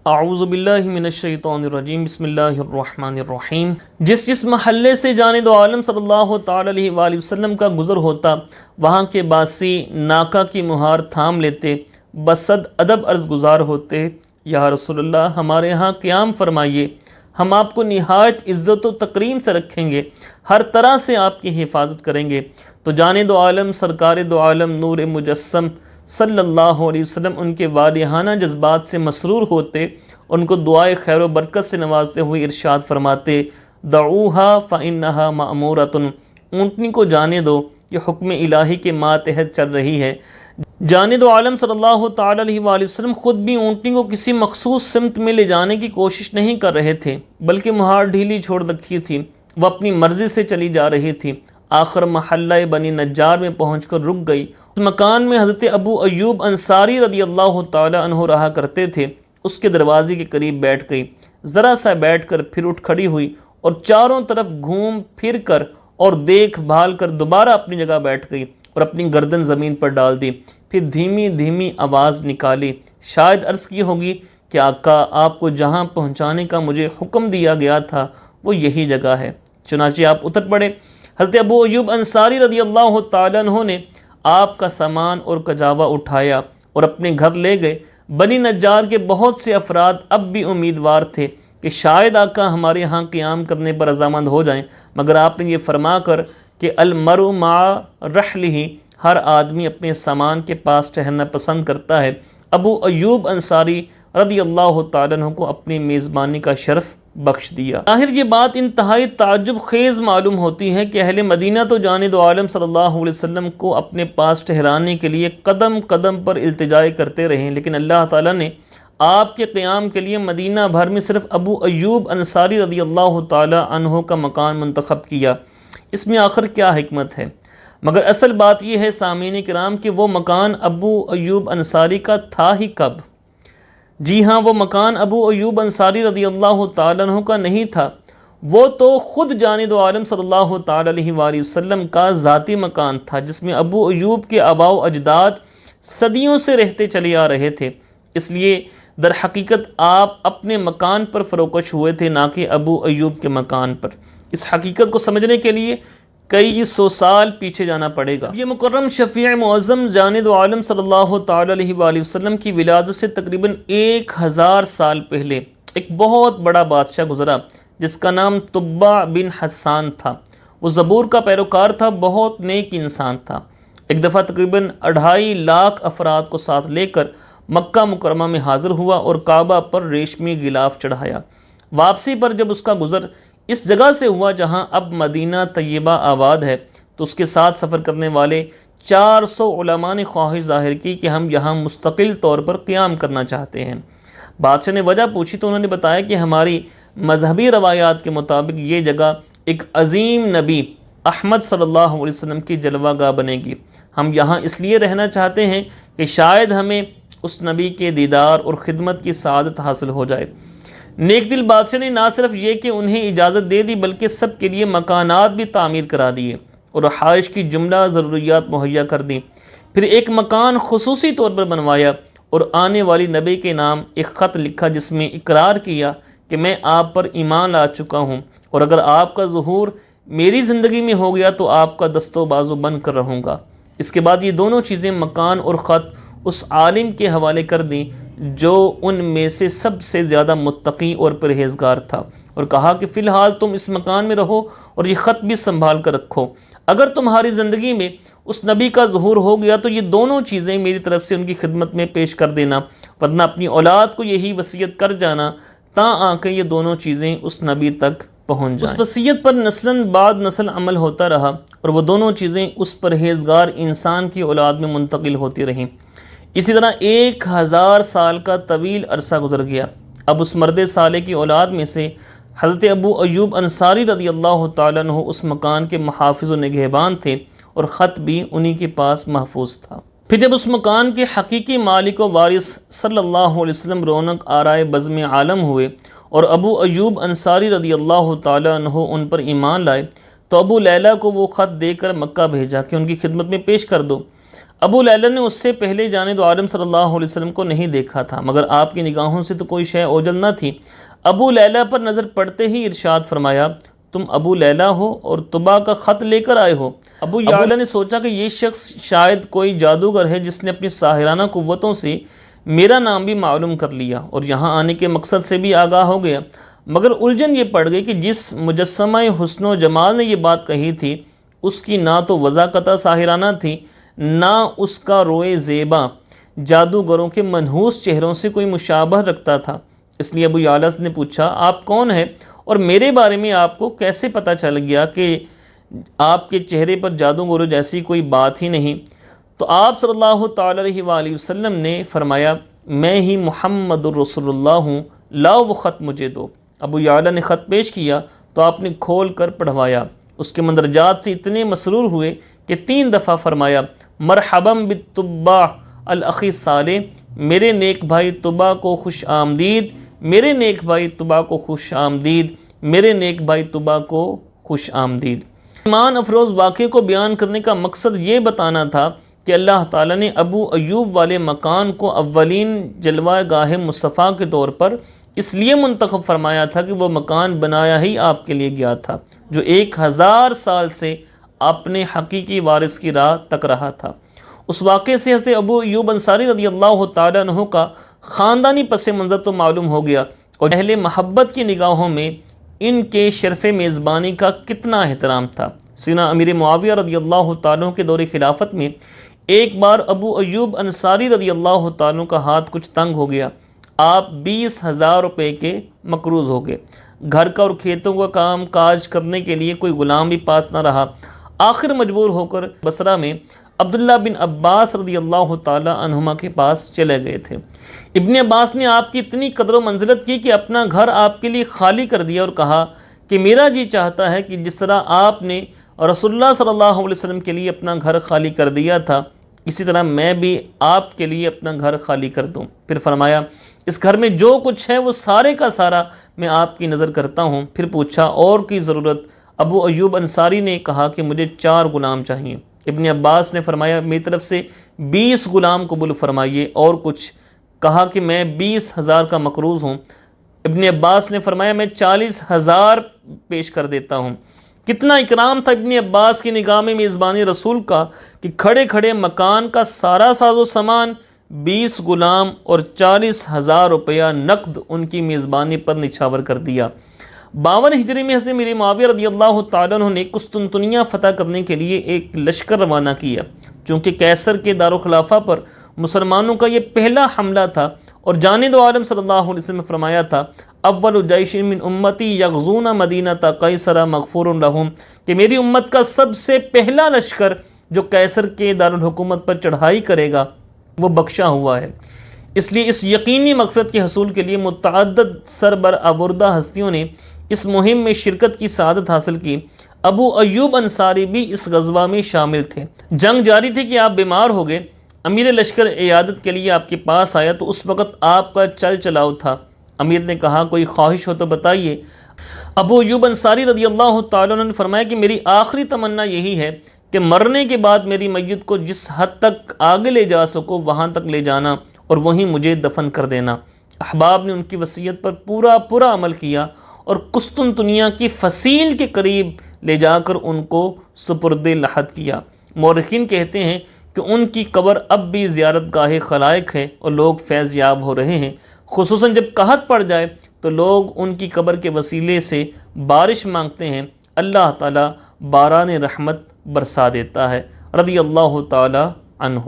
اعوذ باللہ من الشیطان الرجیم بسم اللہ الرحمن الرحیم۔ جس محلے سے جانب عالم صلی اللہ تعالی علیہ وآلہ وسلم کا گزر ہوتا، وہاں کے باسی ناکا کی مہار تھام لیتے، بصد ادب عرض گزار ہوتے، یا رسول اللہ ہمارے ہاں قیام فرمائیے، ہم آپ کو نہایت عزت و تکریم سے رکھیں گے، ہر طرح سے آپ کی حفاظت کریں گے۔ تو جانب عالم سرکار دو عالم نور مجسم صلی اللہ علیہ وسلم ان کے والہانہ جذبات سے مسرور ہوتے، ان کو دعائے خیر و برکت سے نوازتے ہوئے ارشاد فرماتے، دعوہا فإنہا مأمورۃ، اونٹنی کو جانے دو، یہ حکم الہی کے ماتحت چل رہی ہے۔ جانب عالم صلی اللہ تعالی علیہ وآلہ وسلم خود بھی اونٹنی کو کسی مخصوص سمت میں لے جانے کی کوشش نہیں کر رہے تھے، بلکہ مہار ڈھیلی چھوڑ رکھی تھی، وہ اپنی مرضی سے چلی جا رہی تھی۔ آخر محلہ بنی نجار میں پہنچ کر رک گئی۔ اس مکان میں حضرت ابو ایوب انصاری رضی اللہ تعالی عنہ رہا کرتے تھے۔ اس کے دروازے کے قریب بیٹھ گئی، ذرا سا بیٹھ کر پھر اٹھ کھڑی ہوئی اور چاروں طرف گھوم پھر کر اور دیکھ بھال کر دوبارہ اپنی جگہ بیٹھ گئی اور اپنی گردن زمین پر ڈال دی۔ پھر دھیمی دھیمی آواز نکالی، شاید عرض کی ہوگی کہ آقا آپ کو جہاں پہنچانے کا مجھے حکم دیا گیا تھا وہ یہی جگہ ہے۔ چنانچہ آپ اتر پڑے۔ حضرت ابو ایوب انصاری رضی اللہ تعالیٰ عنہ نے آپ کا سامان اور کجاوا اٹھایا اور اپنے گھر لے گئے۔ بنی نجار کے بہت سے افراد اب بھی امیدوار تھے کہ شاید آقا ہمارے ہاں قیام کرنے پر رضامند ہو جائیں، مگر آپ نے یہ فرما کر کہ المرء مع رحلہ، ہر آدمی اپنے سامان کے پاس ٹہلنا پسند کرتا ہے، ابو ایوب انصاری رضی اللہ تعالیٰ عنہ کو اپنی میزبانی کا شرف بخش دیا۔ ظاہر یہ بات انتہائی تعجب خیز معلوم ہوتی ہے کہ اہل مدینہ تو جانب عالم صلی اللہ علیہ وسلم کو اپنے پاس ٹھہرانے کے لیے قدم قدم پر التجائے کرتے رہے، لیکن اللہ تعالیٰ نے آپ کے قیام کے لیے مدینہ بھر میں صرف ابو ایوب انصاری رضی اللہ تعالی عنہ کا مکان منتخب کیا۔ اس میں آخر کیا حکمت ہے؟ مگر اصل بات یہ ہے سامعین کرام کہ وہ مکان ابو ایوب انصاری کا تھا ہی کب؟ جی ہاں، وہ مکان ابو ایوب انصاری رضی اللہ تعالیٰ عنہ کا نہیں تھا، وہ تو خود جانب عالم صلی اللہ تعالیٰ علیہ وآلہ وسلم کا ذاتی مکان تھا، جس میں ابو ایوب کے آباء و اجداد صدیوں سے رہتے چلے آ رہے تھے۔ اس لیے در حقیقت آپ اپنے مکان پر فروکش ہوئے تھے، نہ کہ ابو ایوب کے مکان پر۔ اس حقیقت کو سمجھنے کے لیے کئی سو سال پیچھے جانا پڑے گا۔ یہ مکرم شفیع معظم جانب عالم صلی اللہ تعالی علیہ وآلہ وسلم کی ولادت سے تقریباً 1000 سال پہلے ایک بہت بڑا بادشاہ گزرا جس کا نام تبع بن حسان تھا۔ وہ زبور کا پیروکار تھا، بہت نیک انسان تھا۔ ایک دفعہ تقریباً 2.5 لاکھ افراد کو ساتھ لے کر مکہ مکرمہ میں حاضر ہوا اور کعبہ پر ریشمی غلاف چڑھایا۔ واپسی پر جب اس کا گزر اس جگہ سے ہوا جہاں اب مدینہ طیبہ آباد ہے، تو اس کے ساتھ سفر کرنے والے 400 علماء نے خواہش ظاہر کی کہ ہم یہاں مستقل طور پر قیام کرنا چاہتے ہیں۔ بادشاہ نے وجہ پوچھی تو انہوں نے بتایا کہ ہماری مذہبی روایات کے مطابق یہ جگہ ایک عظیم نبی احمد صلی اللہ علیہ وسلم کی جلوہ گاہ بنے گی۔ ہم یہاں اس لیے رہنا چاہتے ہیں کہ شاید ہمیں اس نبی کے دیدار اور خدمت کی سعادت حاصل ہو جائے۔ نیک دل بادشاہ نے نہ صرف یہ کہ انہیں اجازت دے دی بلکہ سب کے لیے مکانات بھی تعمیر کرا دیے اور رہائش کی جملہ ضروریات مہیا کر دیں۔ پھر ایک مکان خصوصی طور پر بنوایا اور آنے والی نبی کے نام ایک خط لکھا جس میں اقرار کیا کہ میں آپ پر ایمان لا چکا ہوں اور اگر آپ کا ظہور میری زندگی میں ہو گیا تو آپ کا دست و بازو بن کر رہوں گا۔ اس کے بعد یہ دونوں چیزیں مکان اور خط اس عالم کے حوالے کر دیں جو ان میں سے سب سے زیادہ متقی اور پرہیزگار تھا، اور کہا کہ فی الحال تم اس مکان میں رہو اور یہ خط بھی سنبھال کر رکھو۔ اگر تمہاری زندگی میں اس نبی کا ظہور ہو گیا تو یہ دونوں چیزیں میری طرف سے ان کی خدمت میں پیش کر دینا، ورنہ اپنی اولاد کو یہی وصیت کر جانا تاں آ کے یہ دونوں چیزیں اس نبی تک پہنچ جائیں۔ اس وصیت پر نسلاً بعد نسل عمل ہوتا رہا اور وہ دونوں چیزیں اس پرہیزگار انسان کی اولاد میں منتقل ہوتی رہیں۔ اسی طرح 1000 سال کا طویل عرصہ گزر گیا۔ اب اس مرد صالح کی اولاد میں سے حضرت ابو ایوب انصاری رضی اللہ تعالیٰ عنہ اس مکان کے محافظ و نگہبان تھے اور خط بھی انہی کے پاس محفوظ تھا۔ پھر جب اس مکان کے حقیقی مالک و وارث صلی اللہ علیہ وسلم رونق آرائے بزم عالم ہوئے اور ابو ایوب انصاری رضی اللہ تعالیٰ عنہ ان پر ایمان لائے، تو ابو لیلہ کو وہ خط دے کر مکہ بھیجا کہ ان کی خدمت میں پیش کر دو۔ ابو لیلہ نے اس سے پہلے جانب عالم صلی اللہ علیہ وسلم کو نہیں دیکھا تھا، مگر آپ کی نگاہوں سے تو کوئی شے اوجل نہ تھی۔ ابو لیلہ پر نظر پڑتے ہی ارشاد فرمایا، تم ابو لیلہ ہو اور طبا کا خط لے کر آئے ہو۔ ابو یعلا نے سوچا کہ یہ شخص شاید کوئی جادوگر ہے جس نے اپنی ساحرانہ قوتوں سے میرا نام بھی معلوم کر لیا اور یہاں آنے کے مقصد سے بھی آگاہ ہو گیا، مگر الجھن یہ پڑ گئی کہ جس مجسمہ حسن و جمال نے یہ بات کہی تھی اس کی نہ تو وضاحت ساحرانہ تھی، نہ اس کا روئے زیبا جادوگروں کے منحوس چہروں سے کوئی مشابہ رکھتا تھا۔ اس لیے ابو یعلا نے پوچھا، آپ کون ہیں اور میرے بارے میں آپ کو کیسے پتہ چل گیا کہ آپ کے چہرے پر جادوگروں جیسی کوئی بات ہی نہیں؟ تو آپ صلی اللہ تعالی علیہ وآلہ وسلم نے فرمایا، میں ہی محمد الرسول اللہ ہوں، لاؤ وہ خط مجھے دو۔ ابو یعلا نے خط پیش کیا تو آپ نے کھول کر پڑھوایا۔ اس کے مندرجات سے اتنے مسرور ہوئے کہ 3 دفعہ فرمایا، مرحبا بالطباع الاخی صالح، میرے نیک بھائی طبا کو خوش آمدید، میرے نیک بھائی طبا کو خوش آمدید، میرے نیک بھائی طبا کو خوش آمدید۔ ایمان افروز واقعے کو بیان کرنے کا مقصد یہ بتانا تھا کہ اللہ تعالیٰ نے ابو ایوب والے مکان کو اولین جلوہ گاہ مصطفیٰ کے طور پر اس لیے منتخب فرمایا تھا کہ وہ مکان بنایا ہی آپ کے لیے گیا تھا جو 1000 سال سے اپنے حقیقی وارث کی راہ تک رہا تھا۔ اس واقعے سے حضرت ابو ایوب انصاری رضی اللہ تعالیٰ عنہ کا خاندانی پس منظر تو معلوم ہو گیا اور اہل محبت کی نگاہوں میں ان کے شرف میزبانی کا کتنا احترام تھا۔ سیدنا امیر معاویہ رضی اللہ تعالیٰ عنہ کے دور خلافت میں ایک بار ابو ایوب انصاری رضی اللہ تعالیٰ عنہ کا ہاتھ کچھ تنگ ہو گیا، آپ 20,000 روپے کے مقروض ہو گئے، گھر کا اور کھیتوں کا کام کاج کرنے کے لیے کوئی غلام بھی پاس نہ رہا، آخر مجبور ہو کر بصرہ میں عبداللہ بن عباس رضی اللہ تعالیٰ عنہما کے پاس چلے گئے تھے۔ ابن عباس نے آپ کی اتنی قدر و منزلت کی کہ اپنا گھر آپ کے لیے خالی کر دیا اور کہا کہ میرا جی چاہتا ہے کہ جس طرح آپ نے رسول اللہ صلی اللہ علیہ وسلم کے لیے اپنا گھر خالی کر دیا تھا اسی طرح میں بھی آپ کے لیے اپنا گھر خالی کر دوں۔ پھر فرمایا، اس گھر میں جو کچھ ہے وہ سارے کا سارا میں آپ کی نظر کرتا ہوں۔ پھر پوچھا، اور کی ضرورت؟ ابو ایوب انصاری نے کہا کہ مجھے 4 غلام چاہیے۔ ابن عباس نے فرمایا، میری طرف سے 20 غلام قبول فرمائیے۔ اور کچھ؟ کہا کہ میں 20,000 کا مقروض ہوں۔ ابن عباس نے فرمایا، میں 40,000 پیش کر دیتا ہوں۔ کتنا اکرام تھا ابن عباس کی نگاہ میں میزبانی رسول کا کہ کھڑے کھڑے مکان کا سارا ساز و سامان، 20 غلام اور 40,000 روپیہ نقد ان کی میزبانی پر نچھاور کر دیا۔ 52 ہجری میں حضرت امیر معاویہ رضی اللہ تعالیٰ عنہ نے قسطنطنیہ فتح کرنے کے لیے ایک لشکر روانہ کیا۔ چونکہ قیصر کے دارالخلافہ پر مسلمانوں کا یہ پہلا حملہ تھا اور جانب عالم صلی اللہ علیہ وسلم نے فرمایا تھا، اول جیش من امتی یغزون مدینۃ قیصر مغفور لہم، کہ میری امت کا سب سے پہلا لشکر جو قیصر کے دارالحکومت پر چڑھائی کرے گا وہ بخشا ہوا ہے۔ اس لیے اس یقینی مغفرت کے حصول کے لیے متعدد سربرآوردہ ہستیوں نے اس مہم میں شرکت کی سعادت حاصل کی۔ ابو ایوب انصاری بھی اس غزوہ میں شامل تھے۔ جنگ جاری تھی کہ آپ بیمار ہو گئے۔ امیر لشکر عیادت کے لیے آپ کے پاس آیا تو اس وقت آپ کا چل چلاؤ تھا۔ امیر نے کہا، کوئی خواہش ہو تو بتائیے۔ ابو ایوب انصاری رضی اللہ تعالیٰ عنہ نے فرمایا کہ میری آخری تمنا یہی ہے کہ مرنے کے بعد میری میت کو جس حد تک آگے لے جا سکو وہاں تک لے جانا اور وہیں مجھے دفن کر دینا۔ احباب نے ان کی وصیت پر پورا عمل کیا اور قسطنطنیہ کی فصیل کے قریب لے جا کر ان کو سپرد لحد کیا۔ مورخین کہتے ہیں کہ ان کی قبر اب بھی زیارت گاہ خلائق ہے اور لوگ فیض یاب ہو رہے ہیں، خصوصاً جب قحط پڑ جائے تو لوگ ان کی قبر کے وسیلے سے بارش مانگتے ہیں، اللہ تعالیٰ باران رحمت برسا دیتا ہے۔ رضی اللہ تعالیٰ عنہ۔